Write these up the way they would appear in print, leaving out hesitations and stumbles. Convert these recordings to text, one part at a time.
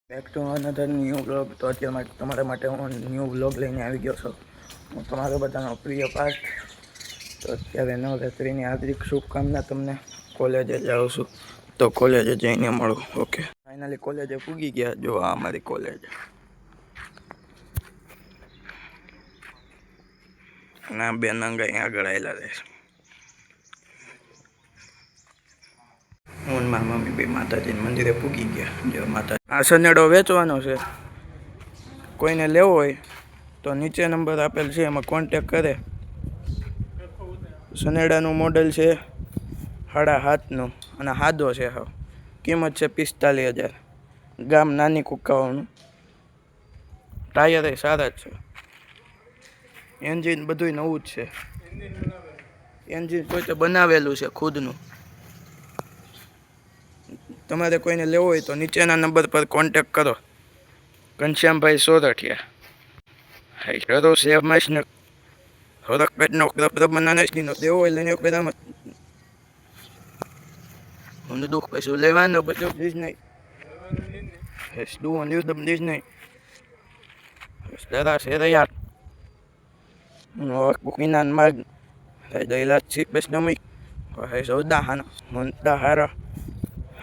Back to another new vlog. તો અત્યારે તમારા માટે હું ન્યૂ વ્લોગ લઈને આવી ગયો છું. હું તમારો બધાનો પ્રિય પાર્થ. તો અત્યારે નવરાત્રિની હાર્દિક શુભકામના તમને. કોલેજે જાઉં છું તો કોલેજે જઈને મળું. ઓકે, ફાઇનલી કોલેજે પૂગી ગયા. જો આ અમારી કોલેજ અને આ બે નંગ અહીં આગળ આવેલા રહેશે. હું મારા મમ્મી બે માતાજીના મંદિરે પૂગી ગયા. જો માતા આ સનેડો વેચવાનો છે. કોઈને લેવો હોય તો નીચે નંબર આપેલ છે, એમાં કોન્ટેક કરે. સનેડાનું મોડેલ છે 7.5નું અને હાદો છે. હા, કિંમત છે 45,000. ગામ નાની કુકાવાનું. ટાયર સારા જ છે. એન્જિન બધું નવું જ છે. એન્જિન પોતે બનાવેલું છે ખુદનું. તમારે કોઈને લેવો હોય તો નીચેના નંબર પર કોન્ટેક કરો. ઘનશ્યામભાઈ સોરઠિયા. હાઈ કરો સેવ માસને હોરક પેટનો બનાવીનો દેવો હોય લઈને પેલા હું દુઃખ પૈસું લેવાનું બધું પ્લીઝ નહીં. દુઃખ દિવસ પ્લીઝ નહીં. Será યાર Bukinan mag dahil sipes na may kahit sa udahan munta hara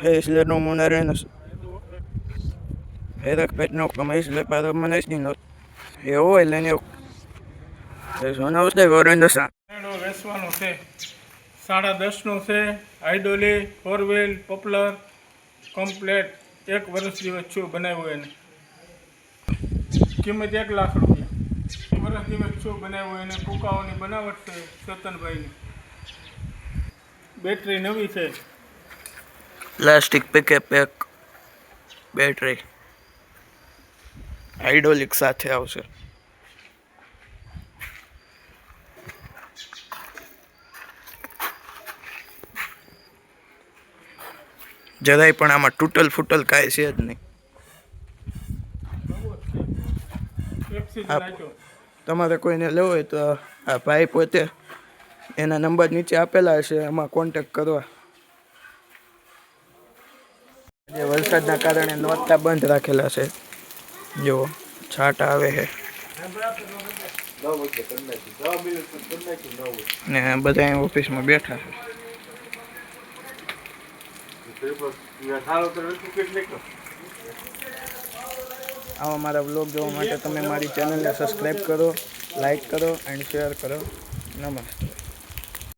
isla no muna rin herak pet no kamay isla para manas din not yo ela ne eso na usted corriendo sa વેચવાનો છે 10.5નો છે. આઈડોલી 4 wheel popular complete 1 વર્ષ દિવસ છું બનાવ્યું એને. કિંમત 1 લાખ રૂપિયા. વર્ષ દિવસ છું બનાવ્યું એને. કુકાઓની બનાવટ છે ચેતનભાઈની. બેટરી નવી છે. પ્લાસ્ટિક પેક બેટરી હાઇડ્રોલિક સાથે આવશે. જરાય પણ આમાં તૂટલ ફૂટલ કાંઈ છે જ નહીં. તમારે કોઈને લેવો હોય તો આ ભાઈ પોતે એના નંબર નીચે આપેલા હશે, એમાં કોન્ટેક કરવા. જે વરસાદના કારણે નોરતા બંધ રાખેલા છે. જો છાંટા આવે છે ને બધા ઓફિસમાં બેઠા છે. આવા મારા વ્લોગ જોવા માટે તમે મારી ચેનલને સબસ્ક્રાઈબ કરો, લાઈક કરો એન્ડ શેર કરો. નમસ્તે.